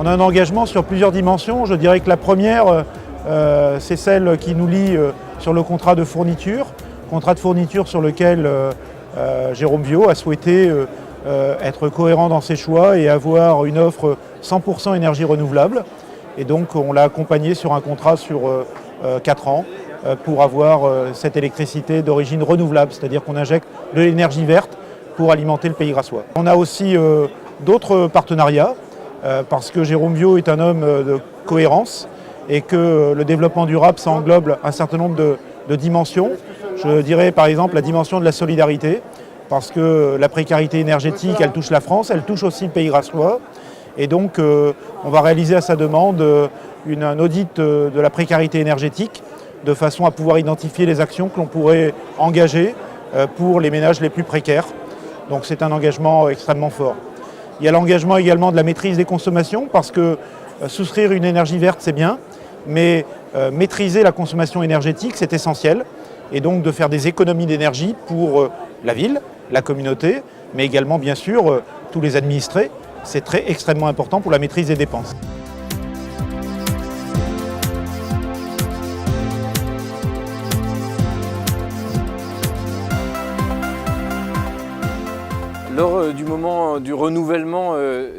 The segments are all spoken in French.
a un engagement sur plusieurs dimensions. Je dirais que la première, c'est celle qui nous lie sur le contrat de fourniture sur lequel Jérôme Viaud a souhaité être cohérent dans ses choix et avoir une offre 100% énergie renouvelable. Et donc on l'a accompagné sur un contrat sur 4 ans pour avoir cette électricité d'origine renouvelable, c'est-à-dire qu'on injecte de l'énergie verte pour alimenter le Pays Grassois. On a aussi d'autres partenariats parce que Jérôme Viaud est un homme de cohérence et que le développement durable, ça englobe un certain nombre de dimensions. Je dirais par exemple la dimension de la solidarité, parce que la précarité énergétique, elle touche la France, elle touche aussi le Pays Grassois. Et donc on va réaliser à sa demande un audit de la précarité énergétique, de façon à pouvoir identifier les actions que l'on pourrait engager pour les ménages les plus précaires. Donc c'est un engagement extrêmement fort. Il y a l'engagement également de la maîtrise des consommations, parce que souscrire une énergie verte, c'est bien, mais maîtriser la consommation énergétique, c'est essentiel. Et donc de faire des économies d'énergie pour la ville, la communauté, mais également bien sûr tous les administrés. C'est extrêmement important pour la maîtrise des dépenses. Lors du moment du renouvellement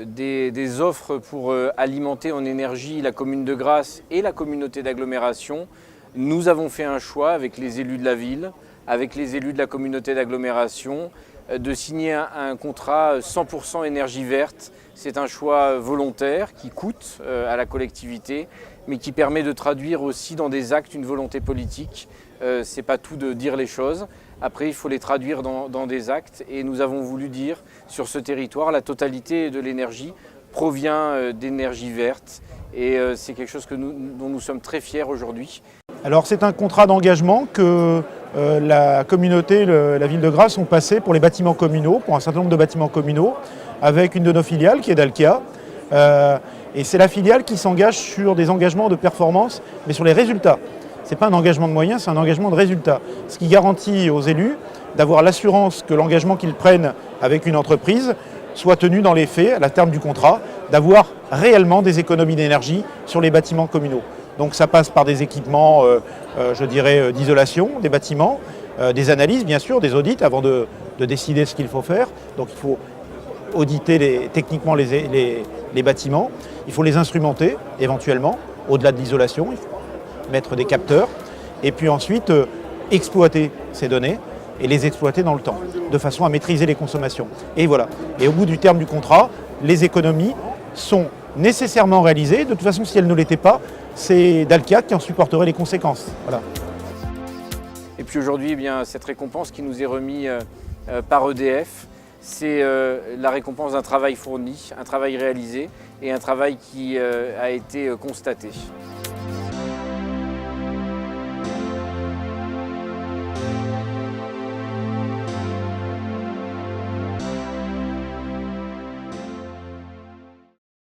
des offres pour alimenter en énergie la commune de Grasse et la communauté d'agglomération, nous avons fait un choix avec les élus de la ville, avec les élus de la communauté d'agglomération, de signer un contrat 100% énergie verte. C'est un choix volontaire qui coûte à la collectivité, mais qui permet de traduire aussi dans des actes une volonté politique. C'est pas tout de dire les choses. Après, il faut les traduire dans des actes, et nous avons voulu dire sur ce territoire, la totalité de l'énergie provient d'énergie verte, et c'est quelque chose dont nous sommes très fiers aujourd'hui. Alors c'est un contrat d'engagement que la communauté, la ville de Grasse ont passé pour les bâtiments communaux, pour un certain nombre de bâtiments communaux, avec une de nos filiales qui est Dalkia. Et c'est la filiale qui s'engage sur des engagements de performance, mais sur les résultats. Ce n'est pas un engagement de moyens, c'est un engagement de résultats. Ce qui garantit aux élus d'avoir l'assurance que l'engagement qu'ils prennent avec une entreprise soit tenu dans les faits, à la terme du contrat, d'avoir réellement des économies d'énergie sur les bâtiments communaux. Donc ça passe par des équipements, je dirais, d'isolation des bâtiments, des analyses bien sûr, des audits avant de décider ce qu'il faut faire. Donc il faut auditer techniquement les bâtiments, il faut les instrumenter éventuellement, au-delà de l'isolation, il faut mettre des capteurs, et puis ensuite exploiter ces données et les exploiter dans le temps, de façon à maîtriser les consommations. Et voilà. Et au bout du terme du contrat, les économies sont nécessairement réalisées. De toute façon, si elles ne l'étaient pas, c'est Dalkia qui en supporterait les conséquences. Voilà. Et puis aujourd'hui, eh bien, cette récompense qui nous est remise par EDF, c'est la récompense d'un travail fourni, un travail réalisé et un travail qui a été constaté.